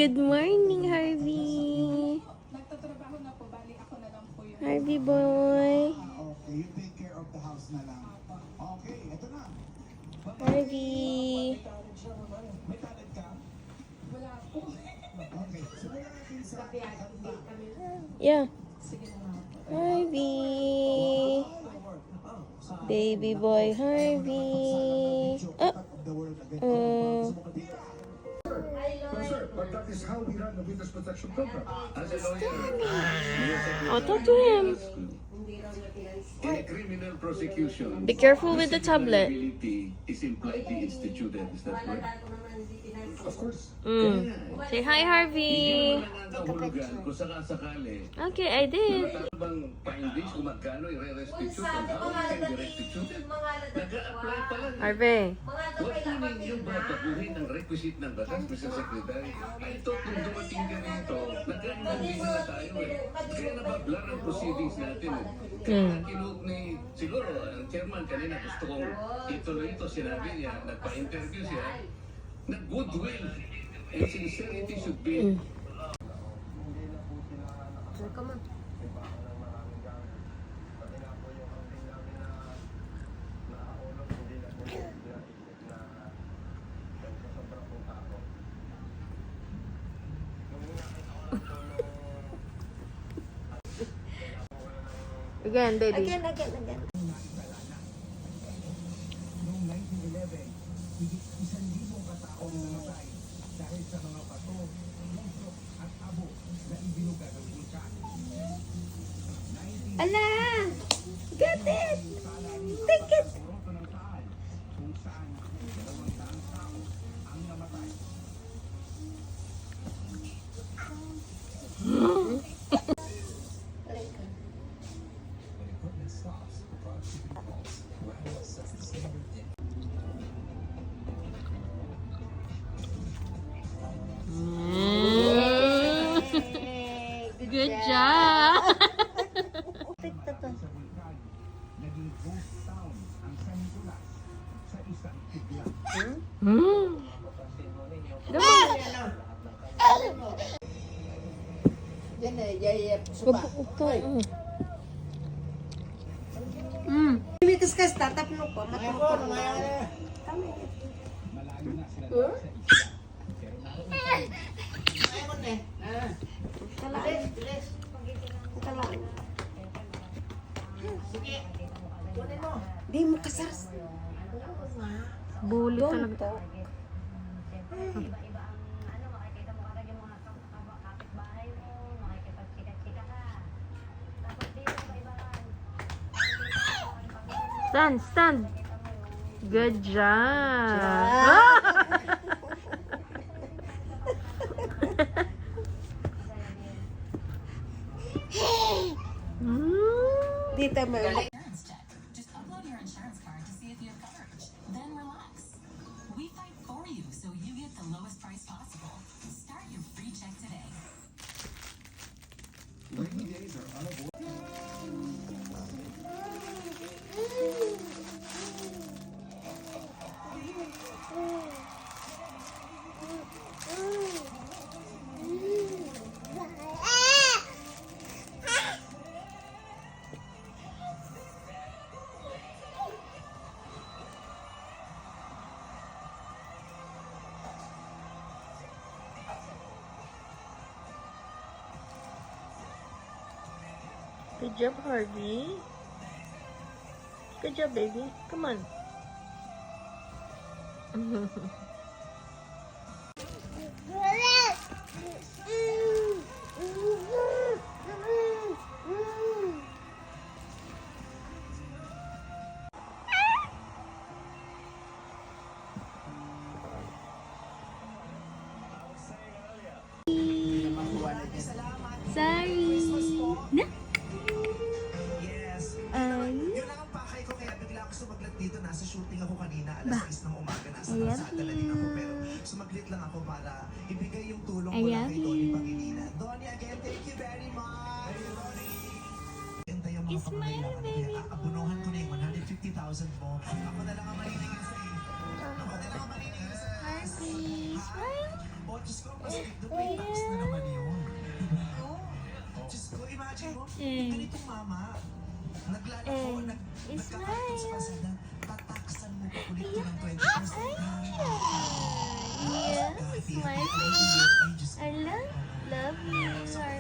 Good morning, Harvey. Nagtatrabaho na po, bali ako na lang po yun. Harvey boy. Okay, you take care of the house na lang. Okay, ito na. Harvey. May talent ka? Wala po. Okay, simulan natin sa kanta. Yeah. Sige na nga po. Harvey. Baby boy Harvey. Oh. The world again. Sir, but that is how we run the witness protection program. As a lawyer, Oh, talk to him. in a criminal prosecution, Be careful with the tablet. liability is impliedly instituted. Is that correct? Of course. Say hi, Harvey. Nangangahulugan kung sakasakali. Okay, I did. Bang pa-induce kung magkano i-restitute and how it can be restituted? Nag-a-apply pa lang. Harvey. Huwag po ninyong babaguhin ang requisite ng batas, Mr. Secretary. I thought nung dumating ka rito, nagka-inconvene na tayo eh. Kaya nabablar ang proceedings natin eh. Kaya kinuot ni, siguro, ang chairman kanina gusto kong ituloy ito, sinabi niya, nagpa-interview siya, na goodwill and sincerity should be. Again, baby. Noong 1911, higit 1,000 kataong namatay dahil sa mga bato, usok at abo na ibinuga ng bulkan. Ala! Get it! Take it! Roto ng Taal, kung saan 200 tao ang namatay. When equipment stops, productivity falls. Randall sets the standard in Good job! sa bulkan, naging ghost town ang San Nicolas sa isang tigla. Mitas ka tatap no ko matulog ko. Malayo na sila sa isla. Pero Di mo kasar. Bully talaga. Stand, stand. Good job. Dito mo. Insurance check. Just upload your insurance card to see if you have coverage. Then relax. We fight for you so you get the lowest price possible. Start your free check today. rainy days are unavoidable. Good job, Harvey. Good job, baby. Come on. Sorry. Na? Yes. Ay. Yun lang ang pakay ko kaya bigla ako sumaglit dito. Nasa shooting ako kanina, alas 6 ng umaga. Nasa kalsada na din ako. Pero sumaglit lang ako para ibigay yung tulong ko lang kay Donnie Pangilinan. Donnie, again, thank you very much. Ganda yung mga pangangailangan. Kaya aabunuhan ko na yung 150,000 mo. Ako na lang ang maniningil sa'yo. Ako na lang ang maniningil sa'yo. Harvey, smile. Oh, Diyos ko, mas Ganitong mama. Naglalako, nagkakataon sa Smile. pasada. Tataksan mo pa ulit ko ng 20%. Yeah, smile. I love you, Harvey.